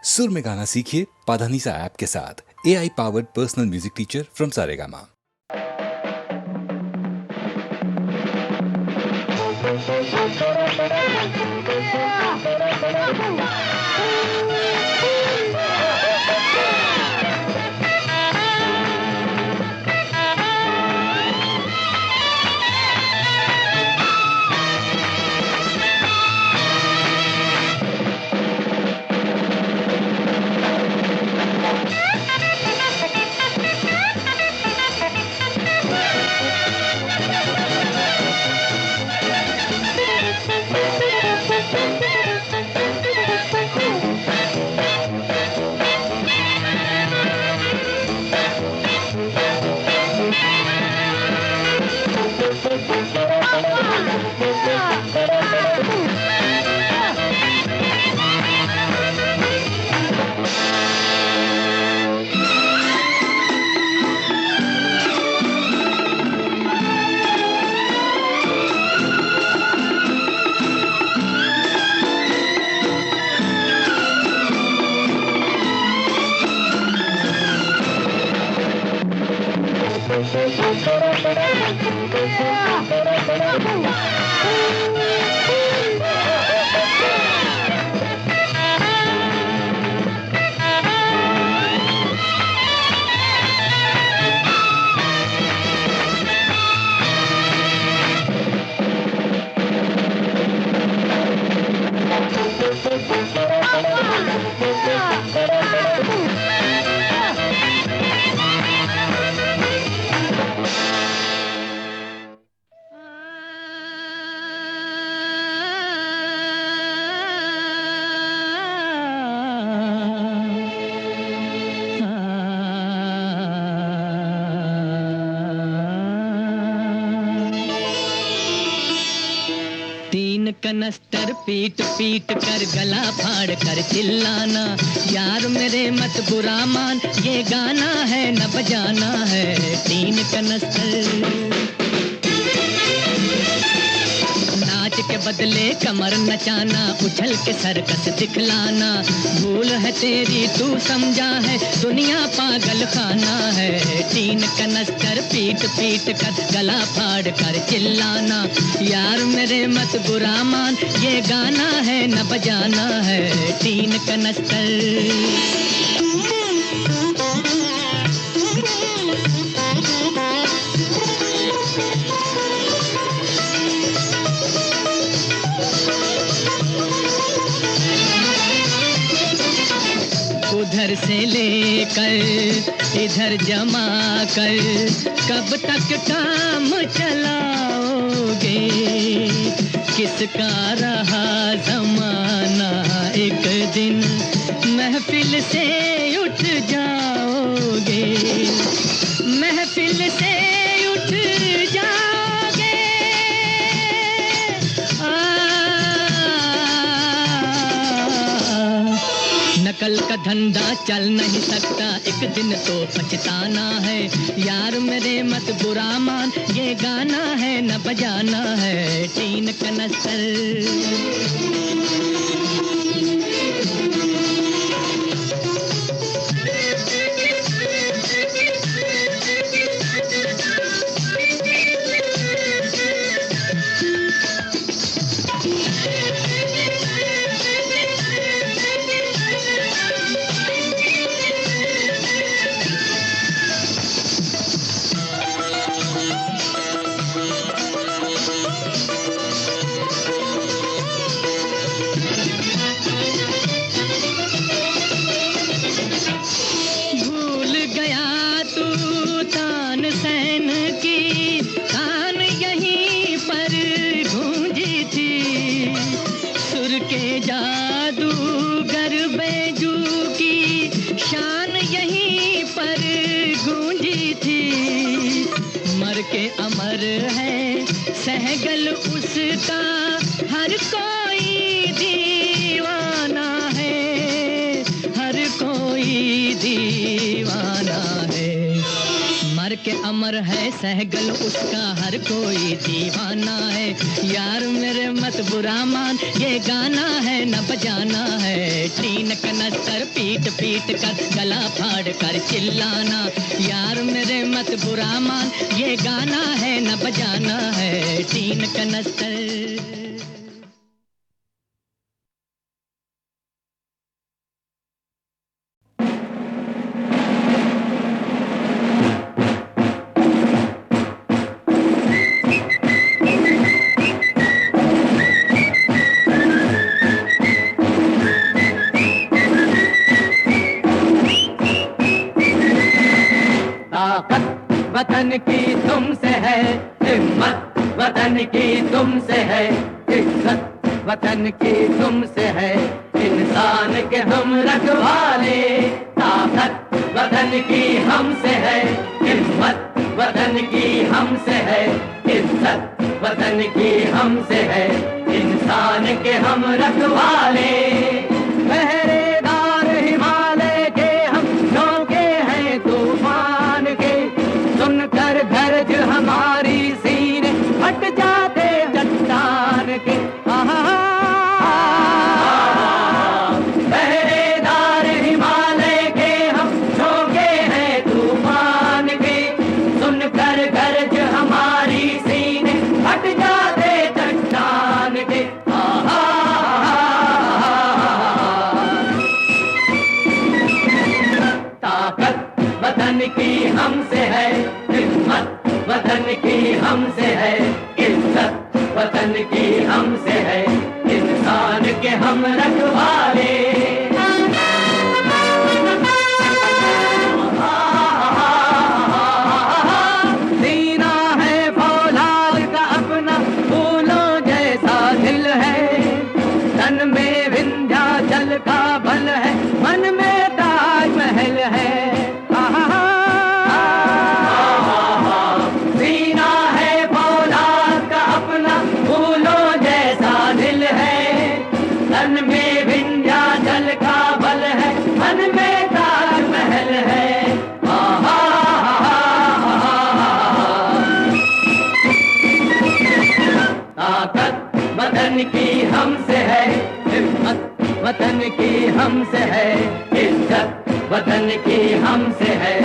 सुर में गाना सीखिए पाधानीसा ऐप के साथ। AI powered personal music teacher from Saregama. कनस्तर पीट पीट कर गला फाड़ कर चिल्लाना, यार मेरे मत बुरा मान, ये गाना है न बजाना है। तीन कनस्तर नाच के बदले कमर नचाना, उछल के सर्कस दिखलाना, भूल है तेरी तू समझा है, दुनिया पागल खाना है। तीन कनस्तर पीट पीट कर गला फाड़ कर चिल्लाना, यार मेरे मत बुरा मान, ये गाना है न बजाना है। तीन कनस्तर उधर से लेकर इधर जमा कर, कब तक काम चलाओगे? किसका रहा जमाना, एक दिन महफिल से उठ जाओगे, महफिल से उठ जाओगे। नकल का धंधा चल नहीं सकता, एक दिन तो पछताना है। यार मेरे मत बुरा मान, ये गाना है न बजाना है। तीन कनस्तर सहगल उसका हर कोई दीवाना है, हर कोई दीवाना है। मर के अमर है सहगल उसका हर कोई दीवाना है। यार मेरे मत बुरा मान ये गाना है न बजाना है। टीन कनस्तर पीट पीट कर गला फाड़ कर चिल्लाना। यार मेरे मत बुरा मान ये गाना है न बजाना है। टीन कनस्तर। वतन की तुमसे है हिम्मत, वतन की तुमसे है इज्जत, वतन की तुमसे है इंसान के हम रखवाले। ताकत वतन की हमसे है हिम्मत, वतन की हमसे है इज्जत, वतन की हमसे है इंसान के हम रखवाले। पहरेदार हिमालय के हम नौके हैं तूफान के, सुनकर गरज हमारी सीने फट जाते चट्टान के। पहरेदार हिमालय के हम झोंके हैं तूफान के, सुनकर गरज हमारी सीने फट जाते चट्टान के। ताकत वतन की हमसे है हिम्मत, वतन की हमसे है इज्जत, वतन की हमसे है इंसान के हम रखवाले। सीना है फौलाद का अपना फूलों जैसा दिल है, तन में विंध्याचल का बल है, मन में ताजमहल है। सीना है फौलाद का अपना फूलों जैसा दिल है, तन में विंध्याचल का बल है, मन में ताजमहल है। ताकत वतन की हमसे है हिम्मत, वतन की हमसे है इज्जत, वतन की हमसे है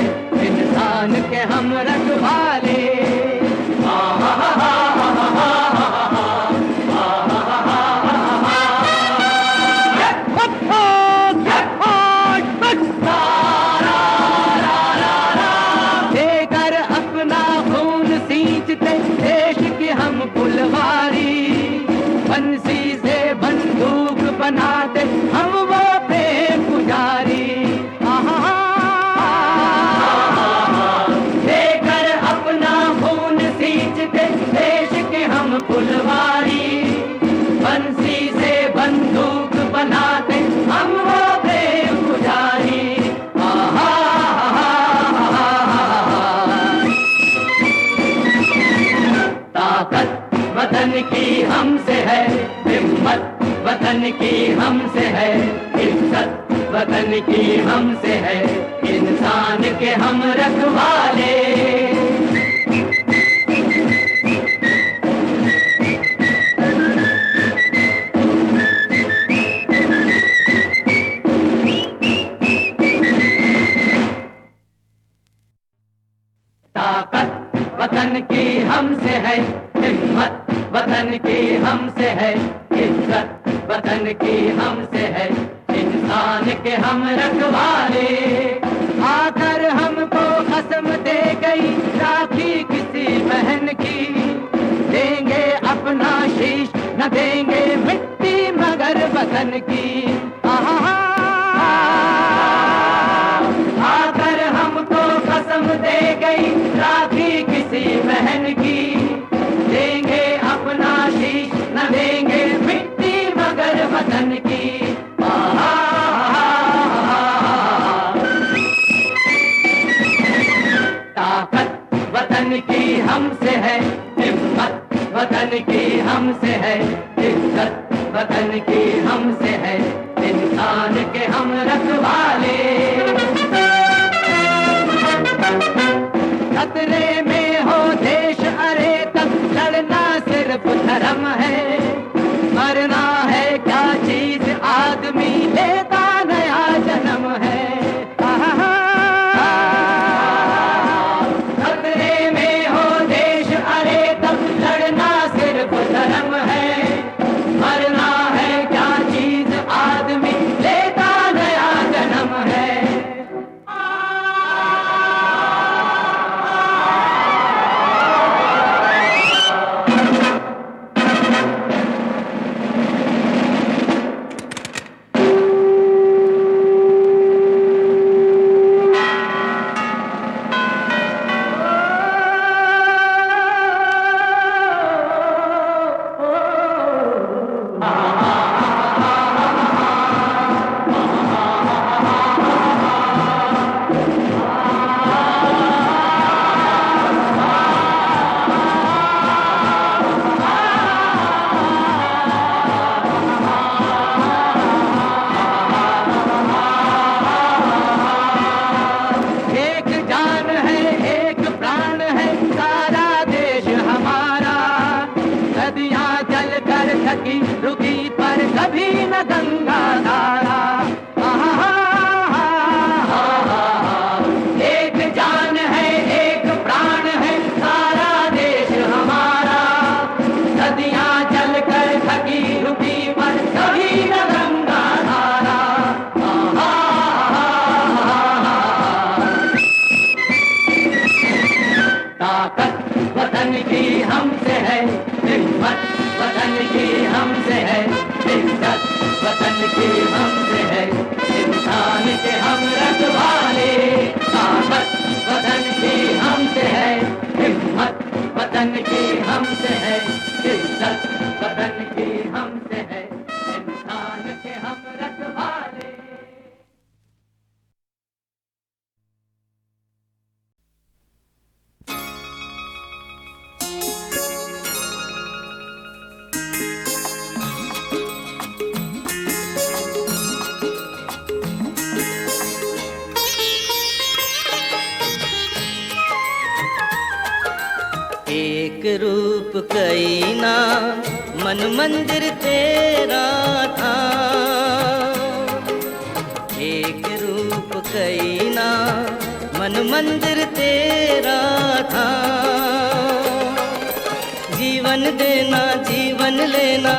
इंसान के हम रखवाले। देकर अपना खून सींचते देश की हम फुलवारी, बंसी से बंदूक बनाते हम वो प्रेम पुजारी। देकर अपना खून सींचते देश के हम फुलवारी, बंसी से बंदूक बनाते हम वो प्रेम पुजारी। ताकत वतन की हमसे है हिम्मत, वतन की हमसे है इज्जत, वतन की हमसे है इंसान के हम रखवाले। ताकत वतन की हमसे है हिम्मत, वतन की हमसे है इज्जत, वतन की हमसे है इंसान के हम रखवाले। आकर हमको कसम दे गई राखी किसी बहन की, देंगे अपना शीश न देंगे मिट्टी मगर वतन की। आकर हमको कसम दे गई राखी किसी बहन की, देंगे अपना शीश न देंगे मिट्टी मगर वतन की। ताकत वतन की हमसे है हिम्मत, वतन की हमसे है इज्जत, वतन की हमसे है इंसान के हम रखवाले। खतरे में हो देश अरे तब लड़ना सिर्फ धर्म है, मरना है क्या चीज आदमी लेता नया जन्म है। खतरे में हो देश अरे तब लड़ना सिर्फ धर्म है, मरना है क्या चीज आदमी लेता नया जन्म है। रुकी पर कभी न गंगा धारा। एक जान है एक प्राण है सारा देश हमारा, नदियां जल कर थकी रुकी पर कभी न गंगा धारा। ताकत वतन की हमसे है, हिम्मत वतन की हमसे है, इज्जत वतन की हमसे है, इंसान के हम रखवाले। ताकत वतन की हमसे है, हिम्मत वतन की हमसे है, इज्जत वतन की हमसे है, इंसान के हम रखवाले। एक रूप कई नाम मन मंदिर तेरा था, एक रूप कई नाम मन मंदिर तेरा था। जीवन देना जीवन लेना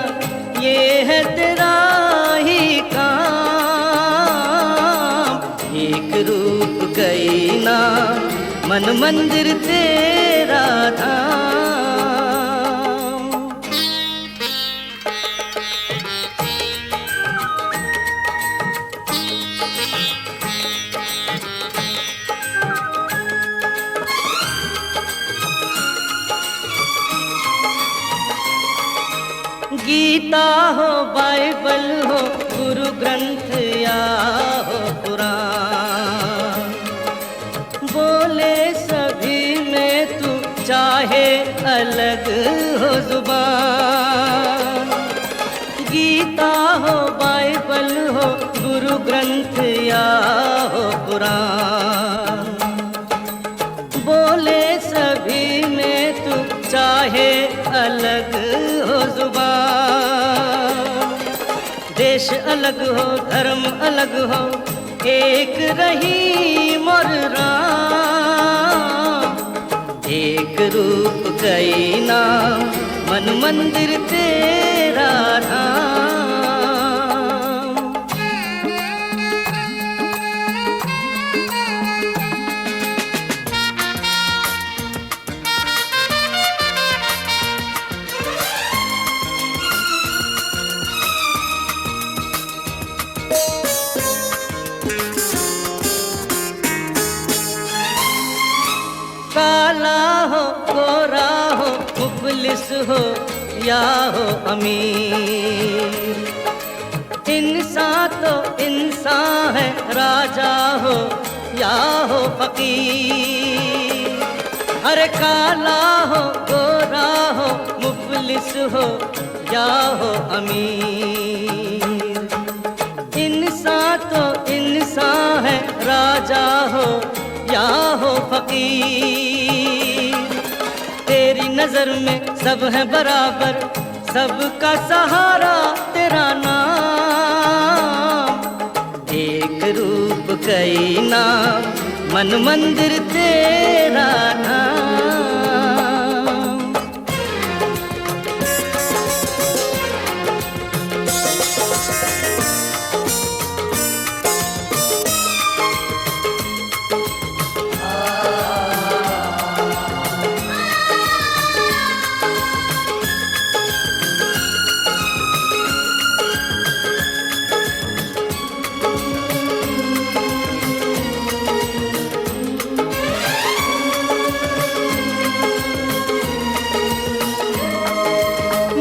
ये है तेरा ही काम। एक रूप कई नाम मन मंदिर तेरा था। गीता हो बाइबल हो गुरु ग्रंथ या हो कुरान, बोले सभी में तू चाहे अलग हो जुबान। गीता हो बाइबल हो गुरु ग्रंथ या हो कुरान, बोले सभी में तू चाहे अलग हो जुबान। देश अलग हो धर्म अलग हो एक रही मोर राम। एक रूप कई नाम मन मंदिर तेरा राम। काला हो गोरा हो मुफलिस हो या हो अमीर, इंसान तो इंसान है राजा हो या हो फकीर। अरे काला हो गोरा हो मुफलिस हो या हो अमीर, इंसान तो इंसान है राजा हो या हो फकीर। नजर में सब है बराबर, सबका सहारा तेरा नाम। एक रूप कई नाम, मन मंदिर तेरा नाम।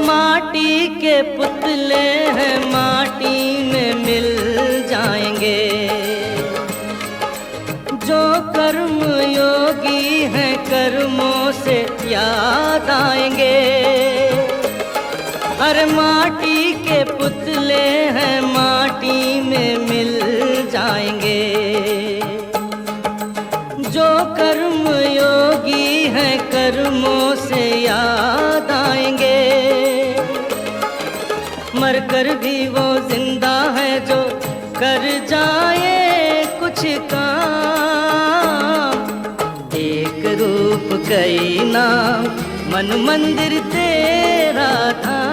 माटी के पुतले हैं, माटी में मिल जाएंगे। जो कर्म योगी हैं, कर्मों से याद आएंगे। अरे माटी के पुतले हैं, माटी में मिल जाएंगे। जो कर्म योगी हैं, कर्मों से याद आएंगे। मरकर भी वो जिंदा है जो कर जाए कुछ काम। एक रूप कई नाम, मन मंदिर तेरा धाम।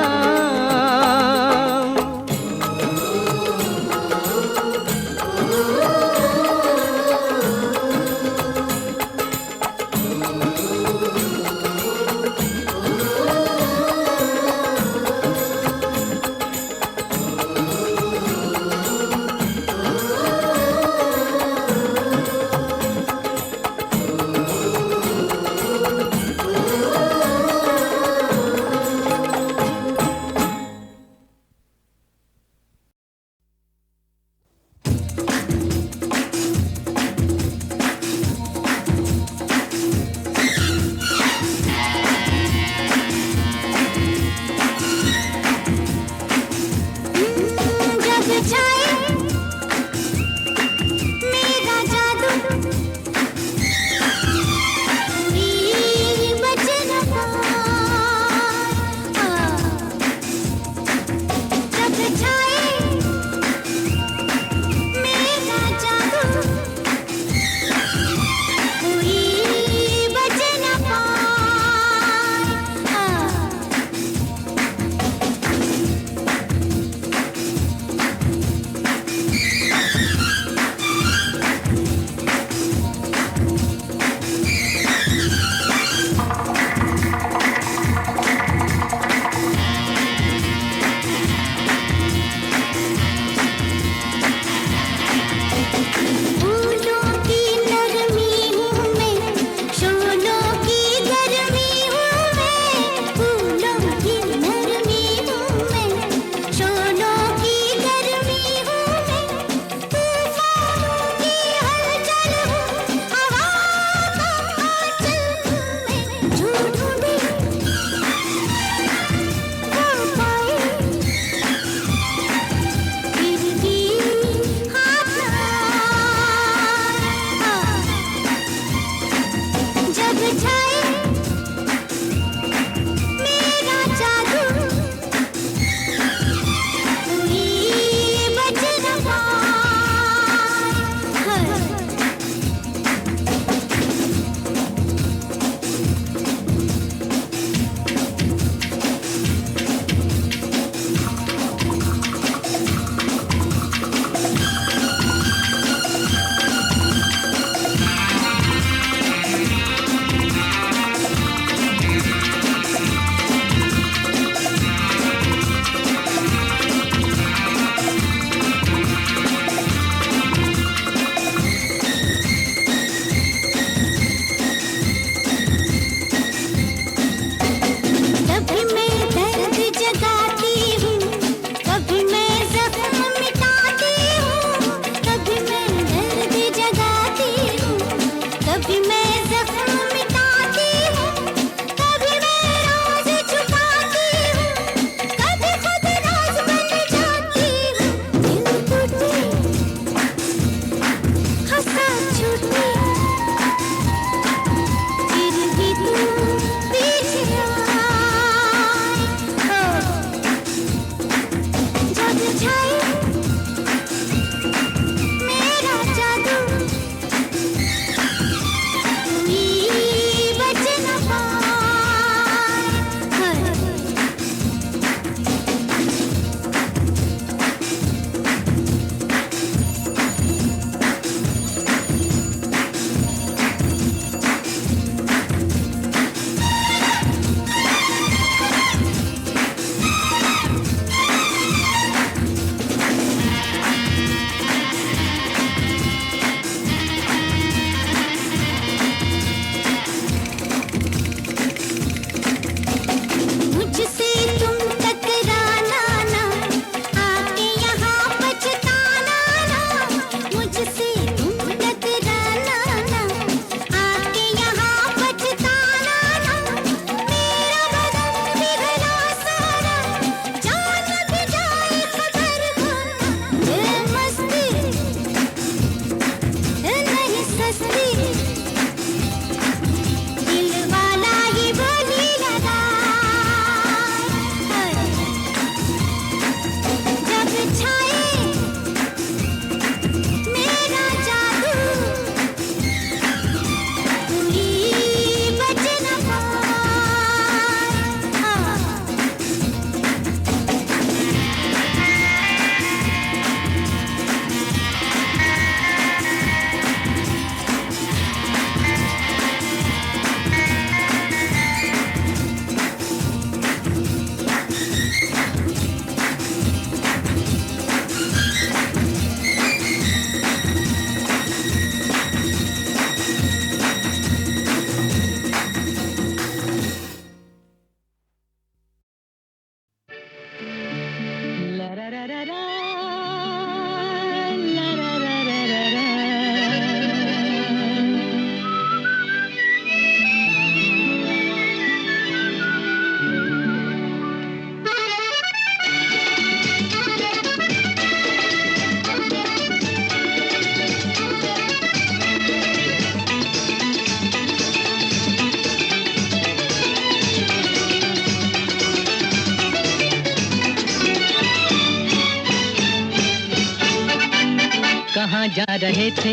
जा रहे थे,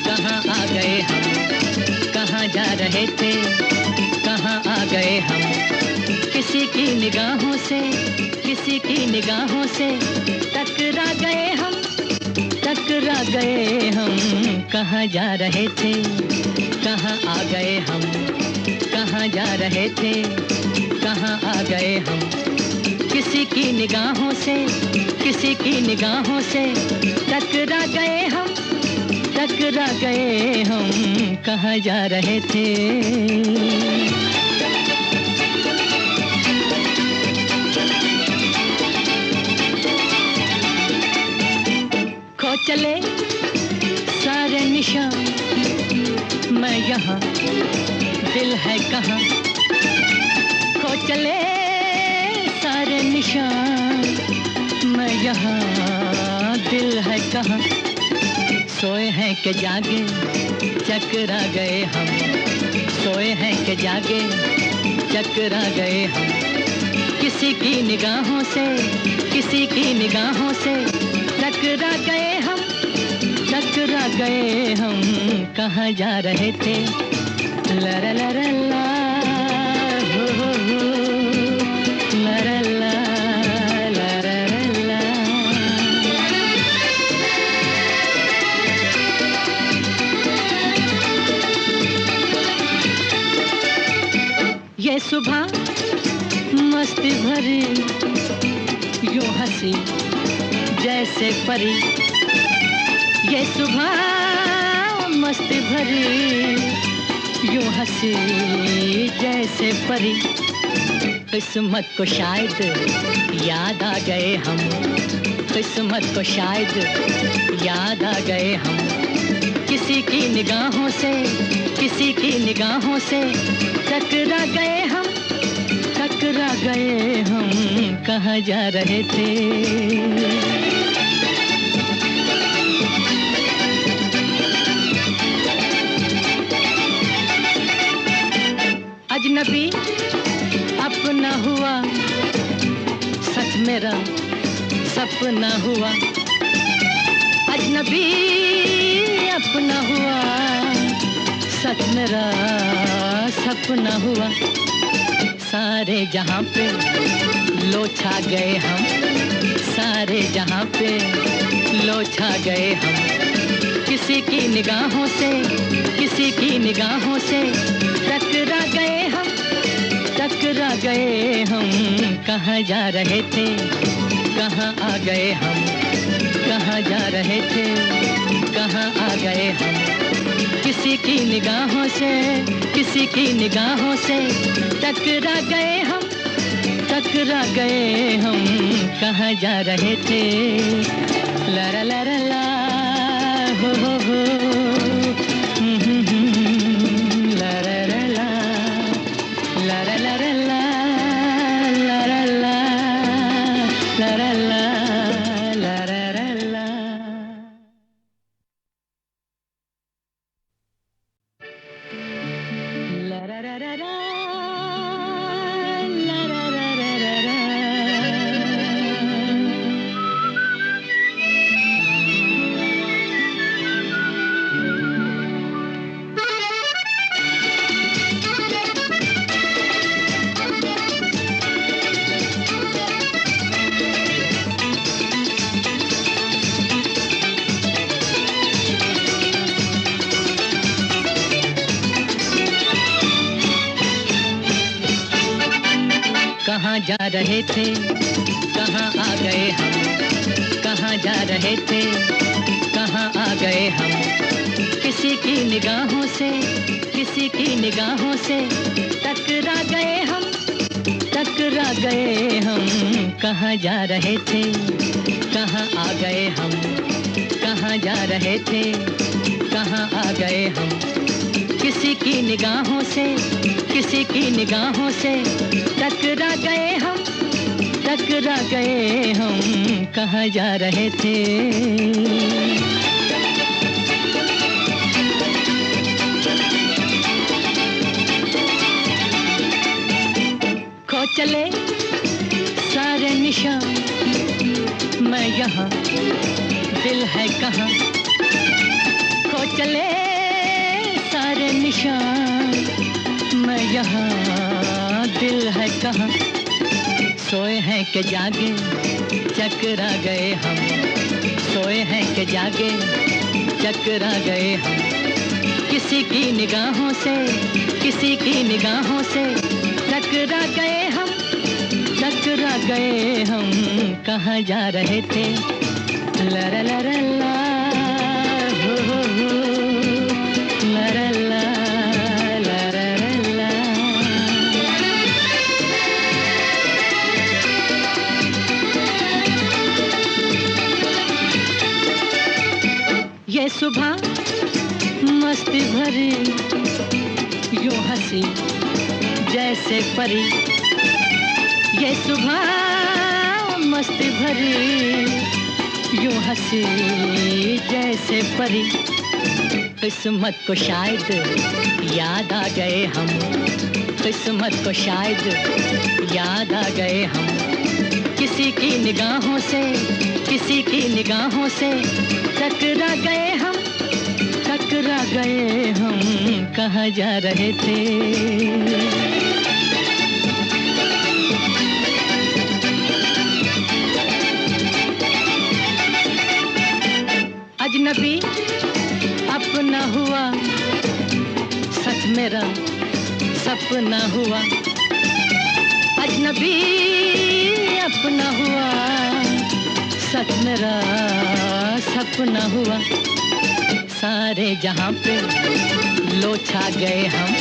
कहाँ आ गए हम, कहाँ जा रहे थे, कहाँ आ गए हम। किसी की निगाहों से, किसी की निगाहों से टकरा गए हम, टकरा गए हम। कहाँ जा रहे थे, कहाँ आ गए हम, कहाँ जा रहे थे, कहाँ आ गए हम। किसी की निगाहों से, किसी की निगाहों से टकरा गए हम, टकरा गए हम। कहाँ जा रहे थे। खो चले सारे निशान, मैं यहाँ दिल है कहाँ। खो चले सारे निशान, मैं यहाँ दिल है कहाँ। सोए हैं कि जागे चकरा गए हम, सोए हैं कि जागे चकरा गए हम। किसी की निगाहों से, किसी की निगाहों से टकरा गए हम, टकरा गए हम। कहाँ जा रहे थे, ला ला ला ला ला, हो हो, ला ला ला, ला ला ला। ये सुबह मस्ती भरी, यूं हंसी जैसे परी। ये सुबह मस्ती भरी, यूं हंसी जैसे परी। किस्मत को शायद याद आ गए हम, किस्मत को शायद याद आ गए हम। किसी की निगाहों से, किसी की निगाहों से टकरा गए हम, टकरा गए हम। कहाँ जा रहे थे। अजनबी अपना हुआ, सच मेरा सपना हुआ। अजनबी अपना हुआ, सच मेरा सपना हुआ। सारे जहां पे लो छा गए हम, सारे जहां पे लो छा गए हम। किसी की निगाहों से, किसी की निगाहों से टकरा गए हम, टकरा गए हम। कहाँ जा रहे थे, कहाँ आ गए हम, कहाँ जा रहे थे, कहाँ आ गए हम। किसी की निगाहों से, किसी की निगाहों से टकरा गए हम, टकरा गए हम। कहाँ जा रहे थे। ला ला ला ला ला, हो हो, ला ला ला ला, ला ला ला ला ला, ला ला ला, ला ला ला, ला ला ला। कहाँ जा रहे थे, कहाँ आ गए हम, कहाँ जा रहे थे, कहाँ आ गए हम। किसी की निगाहों से, किसी की निगाहों से टकरा गए हम, टकरा गए हम। कहाँ जा रहे थे, कहाँ आ गए हम, कहाँ जा रहे थे, कहाँ आ गए हम। किसी की निगाहों से, किसी की निगाहों से टकरा गए हम, टकरा गए हम। कहाँ जा रहे थे। खो चले सारे निशान, मैं यहाँ दिल है कहाँ। निशान, मैं यहाँ दिल है कहाँ। सोए हैं कि जागे चकरा गए हम, सोए हैं कि जागे चकरा गए हम। किसी की निगाहों से, किसी की निगाहों से टकरा गए हम, टकरा गए हम। कहाँ जा रहे थे, ला ला ला ला ला, हो, ला ला ला, ला ला ला ला। ये सुबह मस्ती भरी, यूं हंसी जैसे परी। ये सुबह मस्ती भरी, यूं हंसी जैसे परी। किस्मत को शायद याद आ गए हम, किस्मत को शायद याद आ गए हम। किसी की निगाहों से, किसी की निगाहों से टकरा गए हम, टकरा गए हम। कहाँ जा रहे थे। अजनबी अपना हुआ, सच मेरा सपना हुआ। अजनबी अपना हुआ, सच मेरा सपना हुआ। सारे जहां पे लो छा गए हम,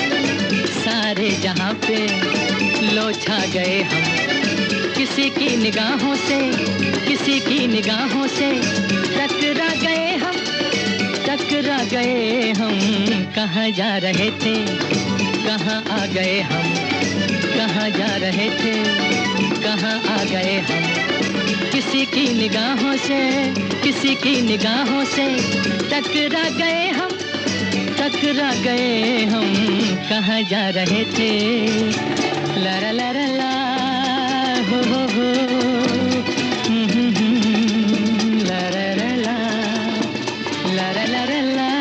सारे जहां पे लो छा गए हम। किसी की निगाहों से, किसी की निगाहों से टकरा गए हम, टकरा गए हम। कहाँ जा रहे थे, कहाँ आ गए हम, कहाँ जा रहे थे, कहाँ आ गए हम। किसी की निगाहों से, किसी की निगाहों से टकरा गए हम, टकरा गए हम। कहाँ जा रहे थे, ला ला ला ला ला, हो ला ला ला ला, ला ला ला ला।